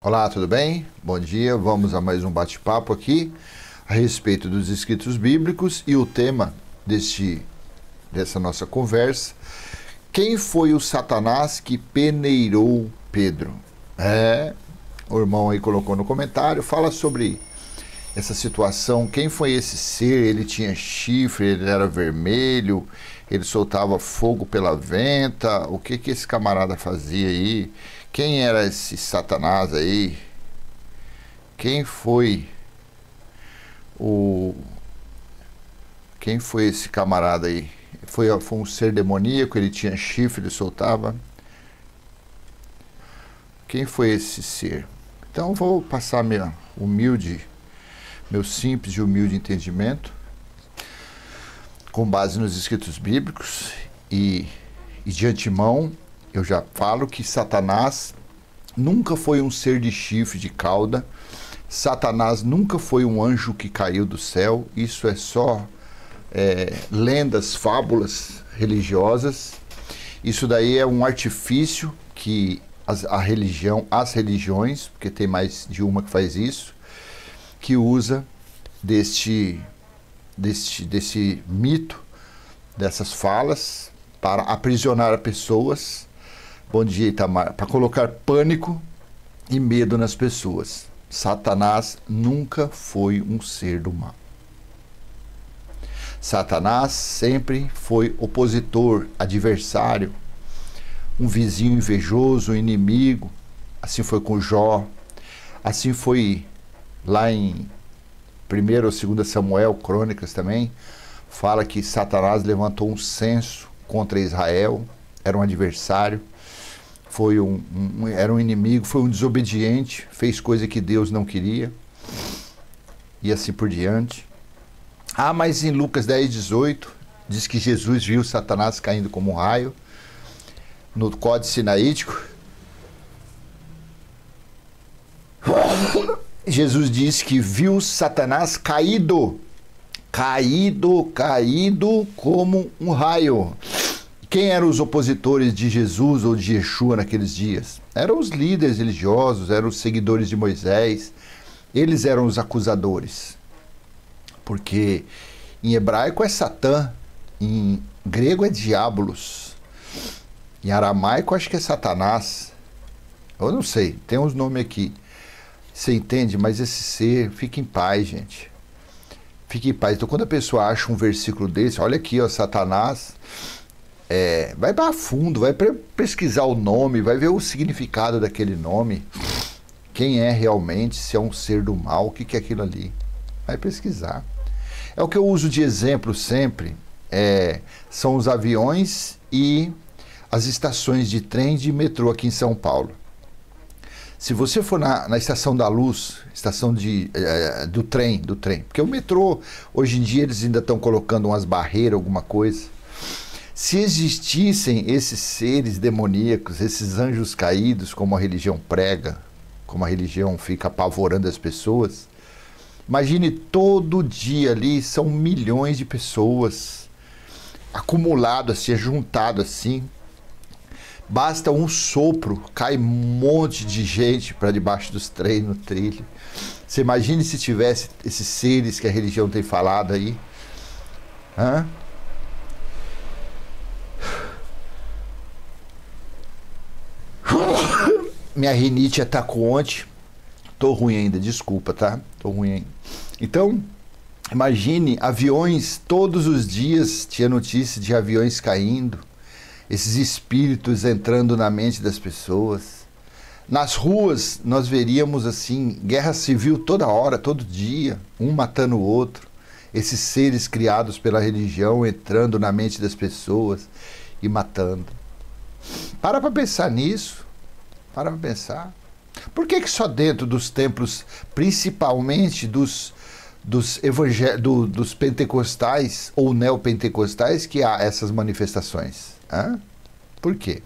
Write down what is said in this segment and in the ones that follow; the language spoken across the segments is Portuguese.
Olá, tudo bem? Bom dia, vamos a mais um bate-papo aqui a respeito dos escritos bíblicos e o tema dessa nossa conversa: quem foi o Satanás que peneirou Pedro? O irmão aí colocou no comentário, fala sobre essa situação, quem foi esse ser? Ele tinha chifre, ele era vermelho, ele soltava fogo pela venta, o que esse camarada fazia aí? Quem era esse Satanás aí? Quem foi esse camarada aí? Foi um ser demoníaco, ele tinha chifre, ele soltava. Quem foi esse ser? Então vou passar meu simples e humilde entendimento com base nos escritos bíblicos e de antemão eu já falo que Satanás nunca foi um ser de chifre, de cauda. Satanás nunca foi um anjo que caiu do céu. Isso é só lendas, fábulas religiosas. Isso daí é um artifício que as religiões, porque tem mais de uma que faz isso, que usa desse mito, dessas falas, para aprisionar pessoas. Bom dia, Itamar. Para colocar pânico e medo nas pessoas. Satanás nunca foi um ser do mal. Satanás sempre foi opositor, adversário, um vizinho invejoso, um inimigo. Assim foi com Jó, assim foi lá em 1º ou 2 Samuel, Crônicas também, fala que Satanás levantou um censo contra Israel, era um adversário, era um inimigo, foi um desobediente, fez coisa que Deus não queria, e assim por diante. Mas em Lucas 10:18, diz que Jesus viu Satanás caindo como um raio, no Códice Sinaítico. Jesus disse que viu Satanás caído como um raio. Quem eram os opositores de Jesus ou de Yeshua naqueles dias? Eram os líderes religiosos, eram os seguidores de Moisés. Eles eram os acusadores. Porque em hebraico é Satã, em grego é diabolos, em aramaico acho que é Satanás. Eu não sei, tem uns nomes aqui. Você entende? Mas esse ser, fique em paz, gente. Fique em paz. Então, quando a pessoa acha um versículo desse, olha aqui, ó, Satanás, vai para fundo, vai pesquisar o nome, vai ver o significado daquele nome, quem é realmente, se é um ser do mal, o que é aquilo ali. Vai pesquisar. É o que eu uso de exemplo sempre, são os aviões e as estações de trem e de metrô aqui em São Paulo. Se você for na Estação da Luz, estação do trem, porque o metrô, hoje em dia, eles ainda estão colocando umas barreiras, alguma coisa. Se existissem esses seres demoníacos, esses anjos caídos, como a religião prega, como a religião fica apavorando as pessoas, imagine todo dia ali, são milhões de pessoas acumuladas, assim, juntado assim. Basta um sopro, cai um monte de gente para debaixo dos trens, no trilho. Você imagine se tivesse esses seres que a religião tem falado aí. Minha rinite atacou ontem. Tô ruim ainda, desculpa, tá? Tô ruim ainda. Então, imagine aviões, todos os dias tinha notícia de aviões caindo. Esses espíritos entrando na mente das pessoas. Nas ruas, nós veríamos assim, guerra civil toda hora, todo dia, um matando o outro. Esses seres criados pela religião entrando na mente das pessoas e matando. Para pensar nisso. Para pensar. Por que só dentro dos templos, principalmente dos pentecostais ou neopentecostais, que há essas manifestações? Por quê?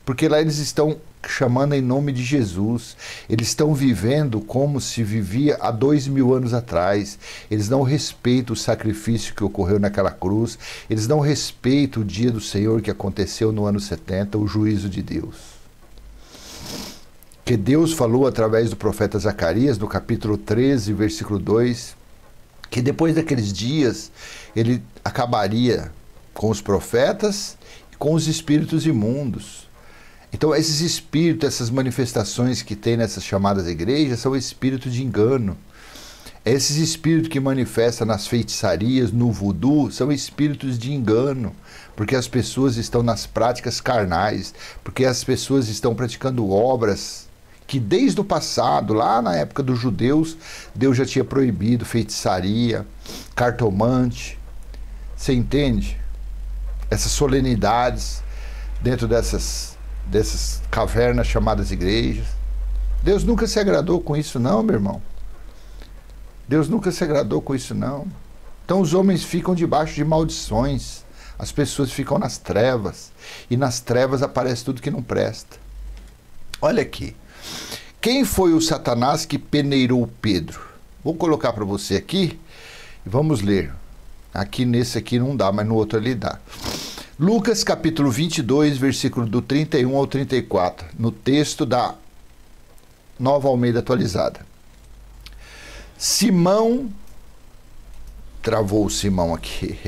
Porque lá eles estão chamando em nome de Jesus. Eles estão vivendo como se vivia há 2000 anos atrás. Eles não respeitam o sacrifício que ocorreu naquela cruz. Eles não respeitam o dia do Senhor que aconteceu no ano 70, o juízo de Deus. Porque Deus falou através do profeta Zacarias, no capítulo 13, versículo 2, que depois daqueles dias ele acabaria com os profetas e com os espíritos imundos. Então esses espíritos, essas manifestações que tem nessas chamadas igrejas são espíritos de engano. Esses espíritos que manifestam nas feitiçarias, no voodoo, são espíritos de engano, porque as pessoas estão nas práticas carnais, porque as pessoas estão praticando obras que desde o passado, lá na época dos judeus, Deus já tinha proibido, feitiçaria, cartomante. Você entende? Essas solenidades dentro dessas cavernas chamadas igrejas. Deus nunca se agradou com isso não, meu irmão. Deus nunca se agradou com isso não. Então os homens ficam debaixo de maldições, as pessoas ficam nas trevas, e nas trevas aparece tudo que não presta. Olha aqui, quem foi o Satanás que peneirou Pedro? Vou colocar para você aqui e vamos ler. Aqui nesse aqui não dá, mas no outro ali dá. Lucas capítulo 22, versículo do 31 ao 34, no texto da Nova Almeida Atualizada. Simão, travou o Simão aqui,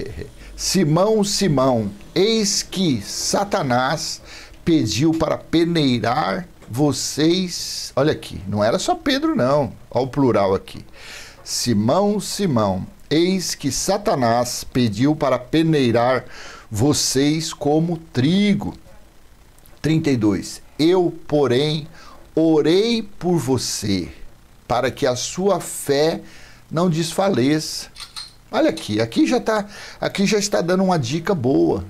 Simão, Simão, eis que Satanás pediu para peneirar vocês, olha aqui, não era só Pedro não, olha o plural aqui. Simão, Simão, eis que Satanás pediu para peneirar vocês como trigo. 32. Eu, porém, orei por você, para que a sua fé não desfaleça. Olha aqui já está dando uma dica boa.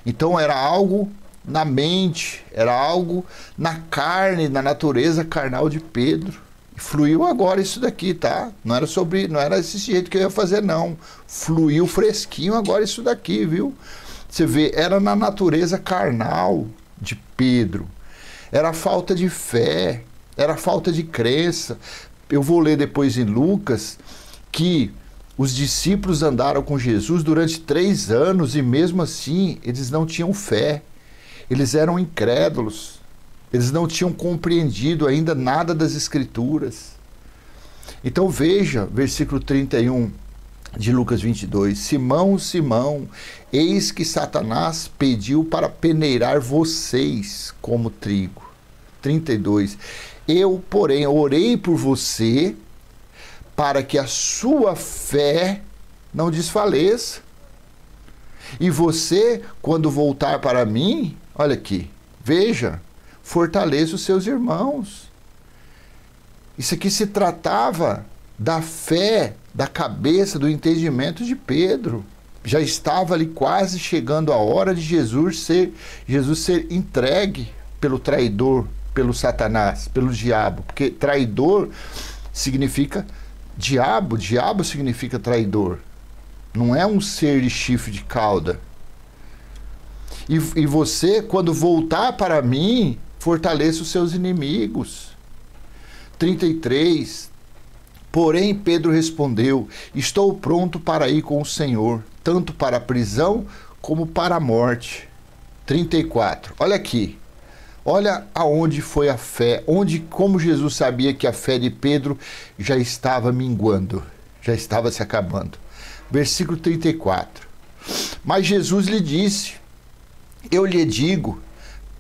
Então era algo na mente, era algo na carne, na natureza carnal de Pedro. Fluiu agora isso daqui, tá? Não era esse jeito que eu ia fazer, não. Fluiu fresquinho agora isso daqui, viu? Você vê, era na natureza carnal de Pedro. Era falta de fé, era falta de crença. Eu vou ler depois em Lucas que os discípulos andaram com Jesus durante 3 anos e mesmo assim eles não tinham fé. Eles eram incrédulos. Eles não tinham compreendido ainda nada das Escrituras. Então veja, versículo 31 de Lucas 22. Simão, Simão, eis que Satanás pediu para peneirar vocês como trigo. 32. Eu, porém, orei por você para que a sua fé não desfaleça. E você, quando voltar para mim, olha aqui, veja, fortaleça os seus irmãos. Isso aqui se tratava da fé, da cabeça, do entendimento de Pedro. Já estava ali quase chegando a hora de Jesus ser entregue pelo traidor, pelo Satanás, pelo diabo. Porque traidor significa diabo, diabo significa traidor. Não é um ser de chifre de cauda. E você, quando voltar para mim, fortaleça os seus inimigos. 33. Porém, Pedro respondeu: estou pronto para ir com o Senhor, tanto para a prisão como para a morte. 34. Olha aqui. Olha aonde foi a fé, como Jesus sabia que a fé de Pedro já estava minguando, já estava se acabando. Versículo 34. Mas Jesus lhe disse: eu lhe digo,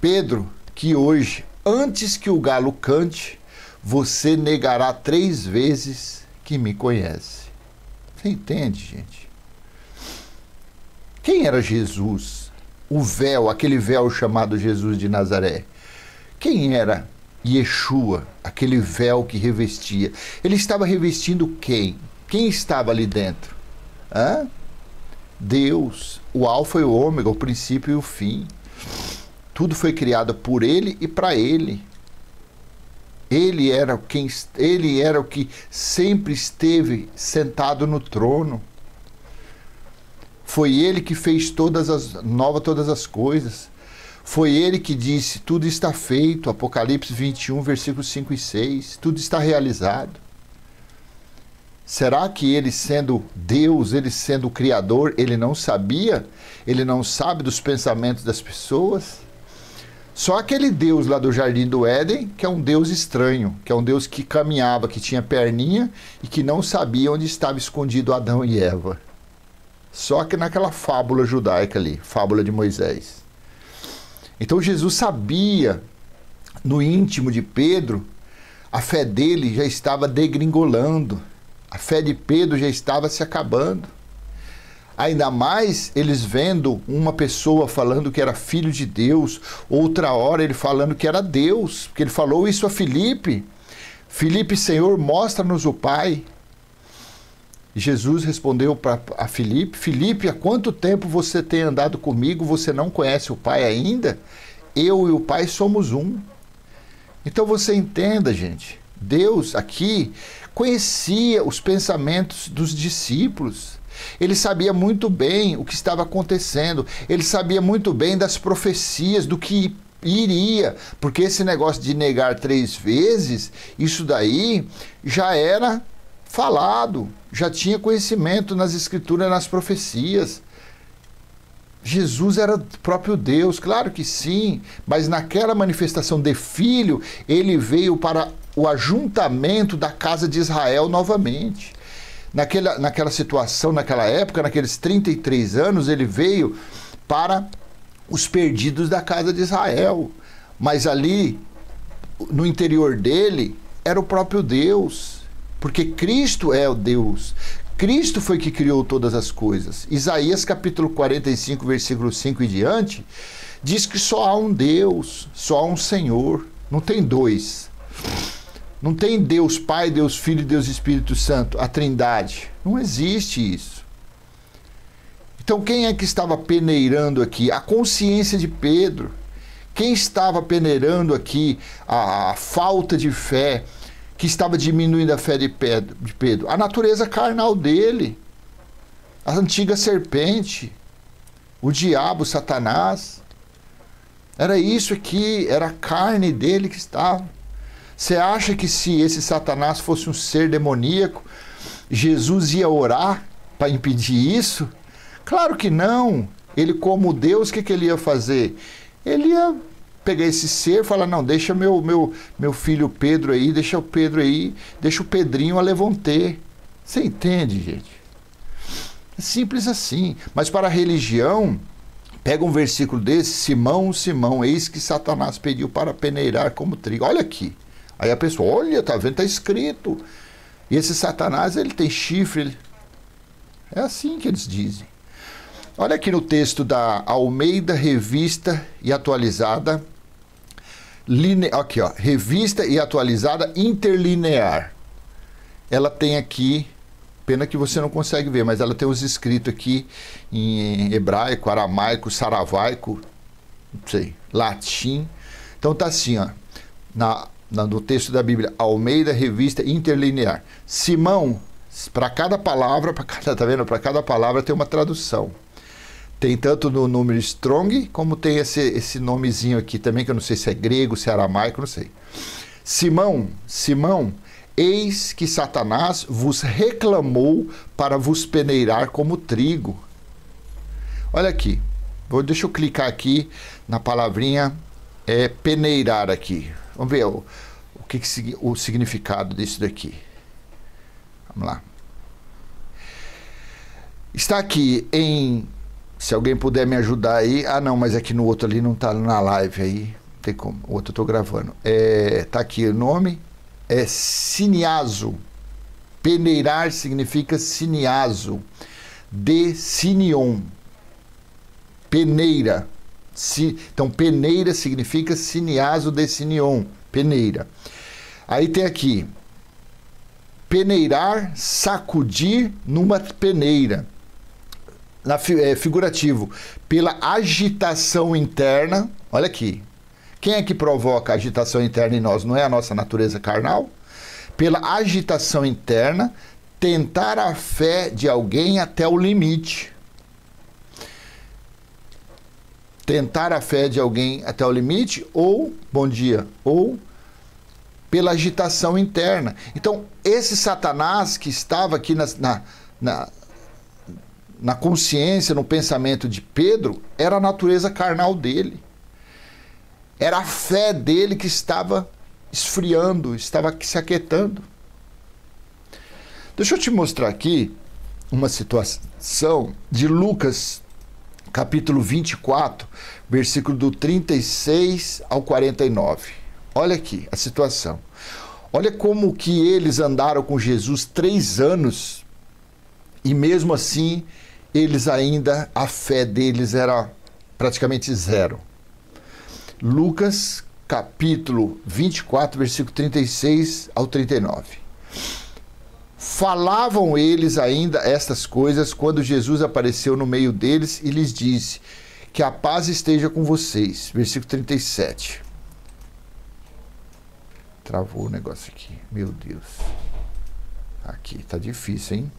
Pedro, que hoje, antes que o galo cante, você negará 3 vezes que me conhece. Você entende, gente? Quem era Jesus? O véu, aquele véu chamado Jesus de Nazaré. Quem era Yeshua, aquele véu que revestia? Ele estava revestindo quem? Quem estava ali dentro? Deus, o alfa e o ômega, o princípio e o fim. Tudo foi criado por ele e para ele. Ele era o que sempre esteve sentado no trono. Foi ele que fez todas as coisas. Foi ele que disse: tudo está feito. Apocalipse 21, versículos 5 e 6. Tudo está realizado. Será que ele, sendo Deus, ele sendo o Criador, ele não sabia? Ele não sabe dos pensamentos das pessoas? Só aquele Deus lá do Jardim do Éden, que é um Deus estranho, que é um Deus que caminhava, que tinha perninha e que não sabia onde estava escondido Adão e Eva. Só que naquela fábula judaica ali, fábula de Moisés. Então Jesus sabia, no íntimo de Pedro, a fé dele já estava degringolando, a fé de Pedro já estava se acabando. Ainda mais eles vendo uma pessoa falando que era filho de Deus, outra hora ele falando que era Deus, porque ele falou isso a Filipe. Filipe, Senhor, mostra-nos o Pai. E Jesus respondeu a Filipe, Filipe, há quanto tempo você tem andado comigo, você não conhece o Pai ainda? Eu e o Pai somos um. Então você entenda, gente, Deus aqui conhecia os pensamentos dos discípulos. Ele sabia muito bem o que estava acontecendo, ele sabia muito bem das profecias, do que iria, porque esse negócio de negar 3 vezes, isso daí já era falado, já tinha conhecimento nas escrituras, nas profecias. Jesus era o próprio Deus, claro que sim, mas naquela manifestação de filho, ele veio para o ajuntamento da casa de Israel novamente. Naquela situação, naquela época, naqueles 33 anos, ele veio para os perdidos da casa de Israel. Mas ali, no interior dele, era o próprio Deus. Porque Cristo é o Deus. Cristo foi que criou todas as coisas. Isaías capítulo 45, versículo 5 e diante, diz que só há um Deus, só há um Senhor. Não tem dois. Não tem Deus Pai, Deus Filho e Deus Espírito Santo, a Trindade. Não existe isso. Então quem é que estava peneirando aqui? A consciência de Pedro. Quem estava peneirando aqui a falta de fé, que estava diminuindo a fé de Pedro? A natureza carnal dele. A antiga serpente. O diabo, Satanás. Era isso aqui, era a carne dele que estava. Você acha que se esse Satanás fosse um ser demoníaco, Jesus ia orar para impedir isso? Claro que não. Ele, como Deus, o que ele ia fazer? Ele ia pegar esse ser e falar, não, deixa meu filho Pedro aí, deixa o Pedro aí, deixa o Pedrinho a levantar. Você entende, gente? É simples assim. Mas para a religião, pega um versículo desse, Simão, Simão, eis que Satanás pediu para peneirar como trigo. Olha aqui. Aí a pessoa, olha, tá vendo, tá escrito. E esse Satanás, ele tem chifre. É assim que eles dizem. Olha aqui no texto da Almeida, Revista e Atualizada. Aqui, ó, Revista e Atualizada Interlinear. Ela tem aqui, pena que você não consegue ver, mas ela tem os escritos aqui em hebraico, aramaico, saravaico, não sei, latim. Então tá assim, ó, no texto da Bíblia, Almeida, Revista Interlinear. Simão, para cada palavra, tá vendo? Para cada palavra tem uma tradução. Tem tanto no número Strong, como tem esse nomezinho aqui também, que eu não sei se é grego, se é aramaico, não sei. Simão, eis que Satanás vos reclamou para vos peneirar como trigo. Olha aqui, deixa eu clicar aqui na palavrinha peneirar aqui. Vamos ver o significado disso daqui. Vamos lá. Está aqui em... Se alguém puder me ajudar aí... Ah, não, mas aqui no outro ali não está na live aí. Não tem como. O outro eu estou gravando. Está aqui o nome. É siniazo. Peneirar significa siniazo. De sinion. Peneira. Então, peneira significa siniazo de sinion. Peneira. Aí tem aqui. Peneirar, sacudir numa peneira. Figurativo. Pela agitação interna. Olha aqui. Quem é que provoca a agitação interna em nós? Não é a nossa natureza carnal? Pela agitação interna, tentar a fé de alguém até o limite. Tentar a fé de alguém até o limite, ou, bom dia, ou pela agitação interna. Então, esse Satanás que estava aqui na consciência, no pensamento de Pedro, era a natureza carnal dele. Era a fé dele que estava esfriando, estava se aquietando. Deixa eu te mostrar aqui uma situação de Lucas, capítulo 24, versículo do 36 ao 49. Olha aqui a situação. Olha como que eles andaram com Jesus 3 anos e mesmo assim eles ainda, a fé deles era praticamente zero. Lucas, capítulo 24, versículo 36 ao 39. Falavam eles ainda estas coisas quando Jesus apareceu no meio deles e lhes disse: que a paz esteja com vocês. Versículo 37. Travou o negócio aqui. Meu Deus. Aqui, tá difícil, hein?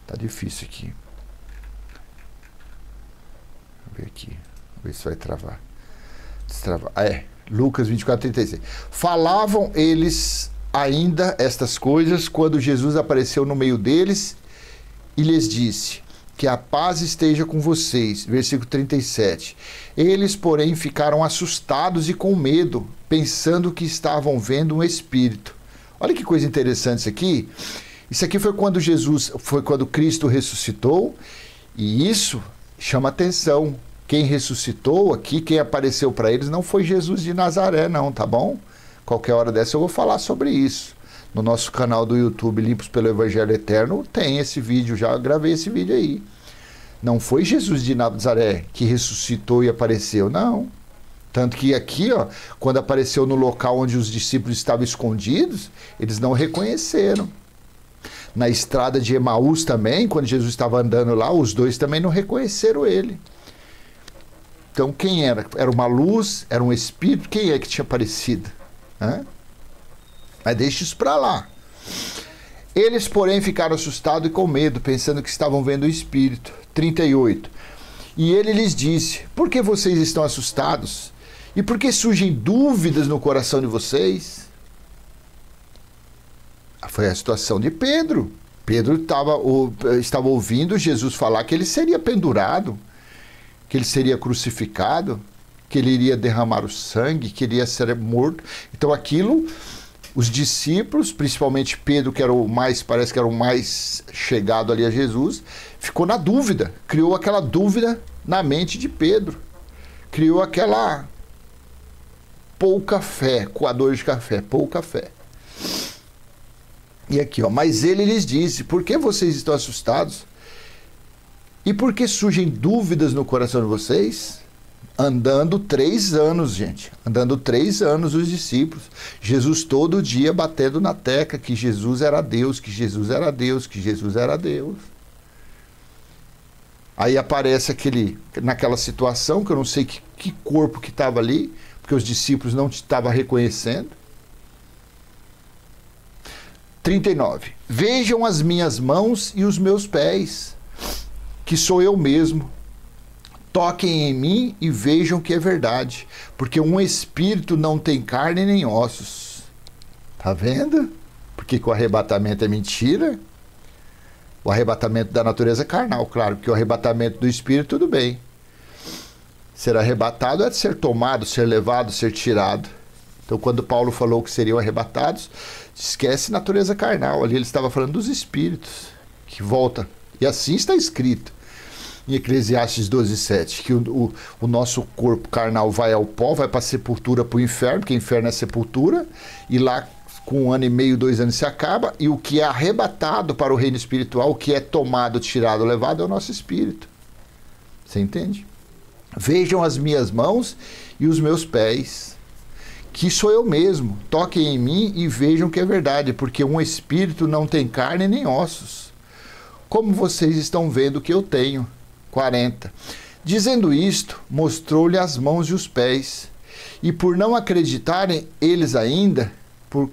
Tá difícil aqui. Vamos ver aqui. Vamos ver se vai travar. Destravar. Lucas 24, 36. Falavam eles ainda estas coisas quando Jesus apareceu no meio deles e lhes disse: que a paz esteja com vocês. Versículo 37. Eles, porém, ficaram assustados e com medo, pensando que estavam vendo um espírito. Olha que coisa interessante isso aqui. Isso aqui foi quando Cristo ressuscitou, e isso chama atenção. Quem ressuscitou aqui, quem apareceu para eles, não foi Jesus de Nazaré, não, tá bom? Qualquer hora dessa eu vou falar sobre isso. No nosso canal do YouTube, Limpos pelo Evangelho Eterno, tem esse vídeo, já gravei esse vídeo aí. Não foi Jesus de Nazaré que ressuscitou e apareceu, não. Tanto que aqui, ó, quando apareceu no local onde os discípulos estavam escondidos, eles não reconheceram. Na estrada de Emaús também, quando Jesus estava andando lá, os dois também não reconheceram ele. Então quem era? Era uma luz? Era um espírito? Quem é que tinha aparecido? Mas deixa isso para lá. Eles, porém, ficaram assustados e com medo, pensando que estavam vendo o espírito. 38. E ele lhes disse: por que vocês estão assustados? E por que surgem dúvidas no coração de vocês? Foi a situação de Pedro. Pedro estava ouvindo Jesus falar que ele seria pendurado, que ele seria crucificado, que ele iria derramar o sangue, que ele ia ser morto. Então aquilo, os discípulos, principalmente Pedro, que era parece que era o mais chegado ali a Jesus, ficou na dúvida, criou aquela dúvida na mente de Pedro, criou aquela pouca fé, coador de café, pouca fé. E aqui, ó, mas ele lhes disse: por que vocês estão assustados? E por que surgem dúvidas no coração de vocês? Andando 3 anos, gente. Andando 3 anos os discípulos. Jesus todo dia batendo na tecla que Jesus era Deus, que Jesus era Deus, que Jesus era Deus. Aí aparece naquela situação, que eu não sei que corpo que estava ali, porque os discípulos não estavam reconhecendo. 39. Vejam as minhas mãos e os meus pés, que sou eu mesmo. Toquem em mim e vejam que é verdade, porque um espírito não tem carne nem ossos. Tá vendo? Porque o arrebatamento é mentira. O arrebatamento da natureza é carnal, claro, porque o arrebatamento do espírito, tudo bem. Ser arrebatado é ser tomado, ser levado, ser tirado. Então, quando Paulo falou que seriam arrebatados, esquece natureza carnal. Ali ele estava falando dos espíritos que voltam. E assim está escrito em Eclesiastes 12:7, que o nosso corpo carnal vai ao pó, vai para a sepultura, para o inferno, porque inferno é sepultura, e lá com 1 ano e meio, 2 anos se acaba, e o que é arrebatado para o reino espiritual, o que é tomado, tirado, levado, é o nosso espírito. Você entende? Vejam as minhas mãos e os meus pés, que sou eu mesmo. Toquem em mim e vejam que é verdade, porque um espírito não tem carne nem ossos, como vocês estão vendo que eu tenho. 40. Dizendo isto, mostrou-lhe as mãos e os pés. E por não acreditarem eles ainda, por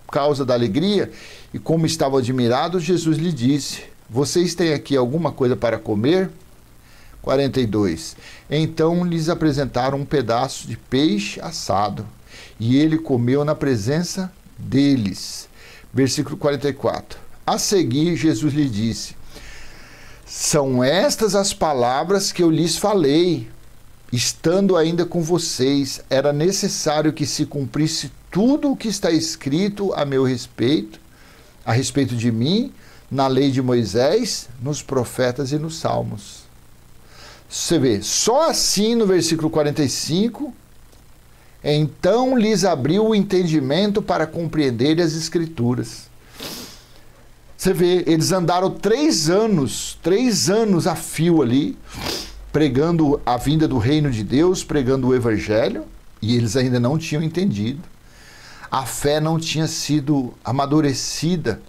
causa da alegria, e como estavam admirados, Jesus lhe disse: vocês têm aqui alguma coisa para comer? 42. Então lhes apresentaram um pedaço de peixe assado, e ele comeu na presença deles. Versículo 44. A seguir, Jesus lhe disse: são estas as palavras que eu lhes falei, estando ainda com vocês, era necessário que se cumprisse tudo o que está escrito a meu respeito, a respeito de mim, na lei de Moisés, nos profetas e nos salmos. Você vê, só assim no versículo 45, então lhes abriu o entendimento para compreender as Escrituras. Você vê, eles andaram 3 anos a fio ali, pregando a vinda do reino de Deus, pregando o evangelho, e eles ainda não tinham entendido. A fé não tinha sido amadurecida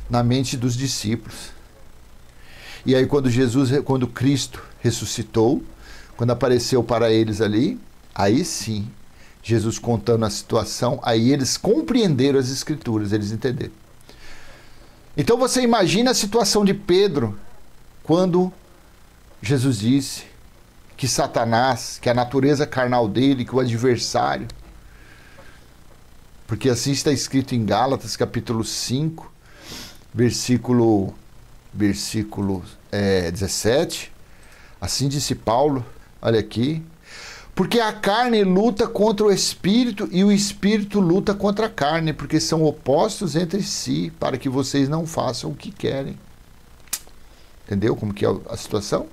na mente dos discípulos. E aí quando Cristo ressuscitou, quando apareceu para eles ali, aí sim, Jesus contando a situação, aí eles compreenderam as Escrituras, eles entenderam. Então você imagina a situação de Pedro, quando Jesus disse que Satanás, que a natureza carnal dele, que o adversário, porque assim está escrito em Gálatas capítulo 5, versículo 17, assim disse Paulo, olha aqui, porque a carne luta contra o espírito e o espírito luta contra a carne, porque são opostos entre si, para que vocês não façam o que querem. Entendeu como que é a situação?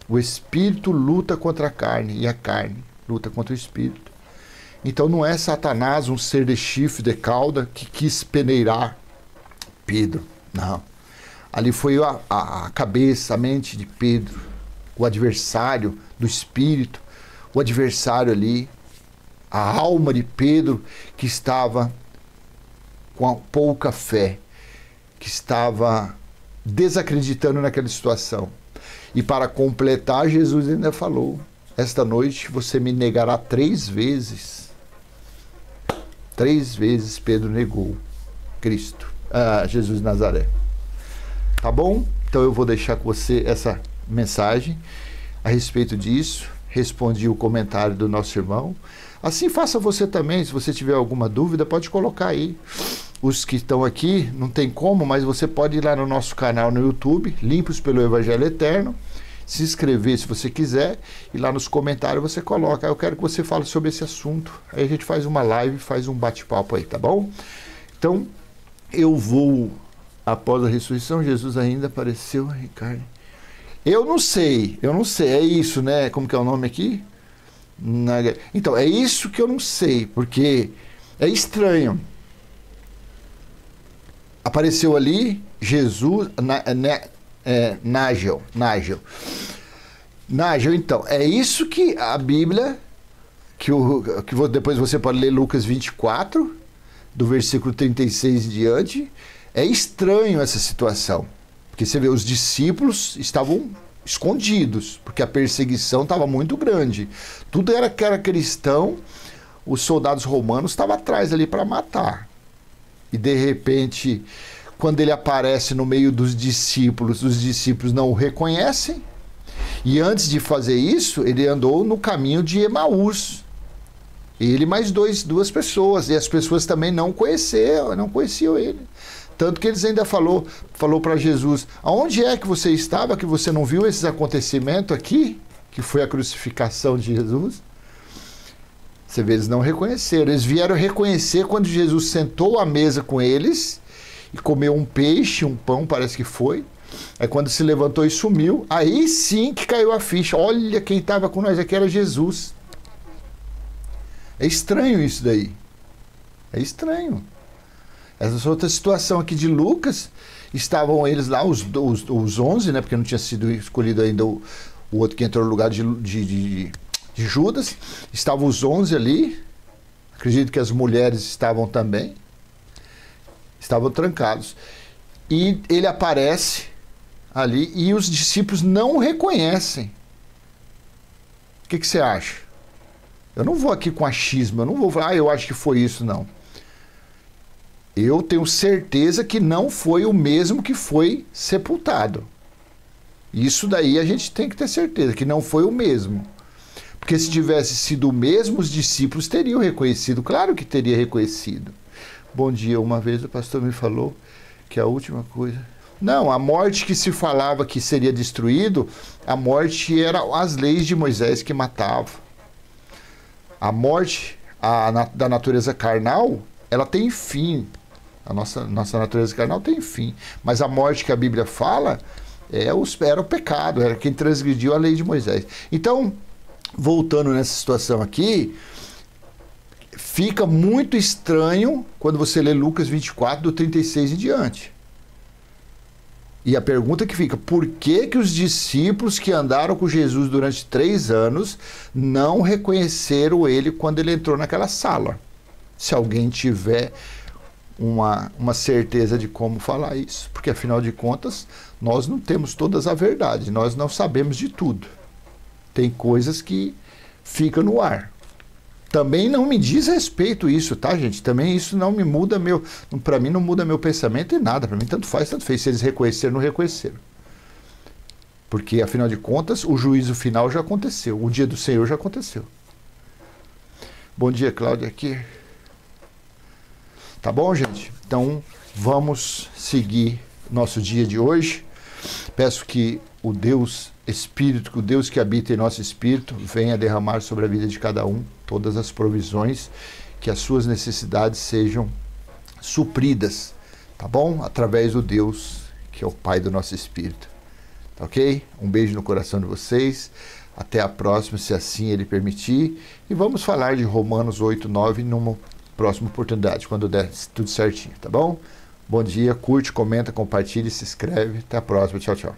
O espírito luta contra a carne e a carne luta contra o espírito. Então não é Satanás, um ser de chifre, de cauda, que quis peneirar Pedro. Não. Ali foi a cabeça, a mente de Pedro, o adversário do espírito, o adversário ali, a alma de Pedro, que estava com a pouca fé, que estava desacreditando naquela situação. E para completar, Jesus ainda falou, esta noite você me negará 3 vezes. 3 vezes Pedro negou Cristo, Jesus de Nazaré. Tá bom? Então eu vou deixar com você essa mensagem a respeito disso. Respondi o comentário do nosso irmão. Assim faça você também, se você tiver alguma dúvida, pode colocar aí. Os que estão aqui, não tem como, mas você pode ir lá no nosso canal no YouTube, Limpos pelo Evangelho Eterno, se inscrever se você quiser, e lá nos comentários você coloca, eu quero que você fale sobre esse assunto. Aí a gente faz uma live, faz um bate-papo aí, tá bom? Então, eu vou, após a ressurreição, Jesus ainda apareceu em carne. Eu não sei, é isso, né? Como que é o nome aqui? Então, é isso que eu não sei, porque é estranho. Apareceu ali Jesus, Nágel, então, é isso que a Bíblia, que depois você pode ler Lucas 24, do versículo 36 em diante, é estranho essa situação. Porque você vê, os discípulos estavam escondidos, porque a perseguição estava muito grande. Tudo era que era cristão, os soldados romanos estavam atrás ali para matar. E de repente, quando ele aparece no meio dos discípulos, os discípulos não o reconhecem. E antes de fazer isso, ele andou no caminho de Emaús. Ele mais duas pessoas, e as pessoas também não conheciam ele. Tanto que eles ainda falou para Jesus, aonde é que você estava, que você não viu esses acontecimentos aqui, que foi a crucificação de Jesus? Você vê, eles não reconheceram, eles vieram reconhecer quando Jesus sentou à mesa com eles, e comeu um peixe, um pão, parece que foi, aí quando se levantou e sumiu, aí sim que caiu a ficha, olha quem estava com nós aqui era Jesus. É estranho isso daí, é estranho. Essa outra situação aqui de Lucas, estavam eles lá, os 11, né, porque não tinha sido escolhido ainda o outro que entrou no lugar de Judas, estavam os 11 ali, acredito que as mulheres estavam também, estavam trancados, e ele aparece ali, e os discípulos não o reconhecem. O que você acha? Eu não vou aqui com achismo, eu não vou falar, eu acho que foi isso, não. Eu tenho certeza que não foi o mesmo que foi sepultado. Isso daí a gente tem que ter certeza, que não foi o mesmo. Porque se tivesse sido o mesmo, os discípulos teriam reconhecido. Claro que teria reconhecido. Bom dia, uma vez o pastor me falou que a última coisa... Não, a morte que se falava que seria destruído, a morte era as leis de Moisés que matavam. A morte da natureza carnal, ela tem fim. A nossa natureza carnal tem fim. Mas a morte que a Bíblia fala era o pecado, era quem transgrediu a lei de Moisés. Então, voltando nessa situação aqui, fica muito estranho quando você lê Lucas 24, do 36 em diante. E a pergunta que fica, por que que os discípulos que andaram com Jesus durante 3 anos não reconheceram ele quando ele entrou naquela sala? Se alguém tiver uma certeza de como falar isso. Porque, afinal de contas, nós não temos todas a verdade, nós não sabemos de tudo. Tem coisas que ficam no ar. Também não me diz respeito isso, tá, gente? Também isso não me muda para mim não muda meu pensamento em nada. Para mim tanto faz, tanto fez. Se eles reconheceram, não reconheceram. Porque, afinal de contas, o juízo final já aconteceu. O dia do Senhor já aconteceu. Bom dia, Cláudia, aqui. Tá bom, gente? Então, vamos seguir nosso dia de hoje. Peço que o Deus Espírito, que o Deus que habita em nosso espírito, venha derramar sobre a vida de cada um todas as provisões, que as suas necessidades sejam supridas, tá bom? Através do Deus que é o Pai do nosso espírito. Tá ok? Um beijo no coração de vocês. Até a próxima, se assim Ele permitir. E vamos falar de Romanos 8, 9 numa próxima oportunidade, quando der tudo certinho, tá bom? Bom dia, curte, comenta, compartilha, se inscreve. Até a próxima. Tchau, tchau.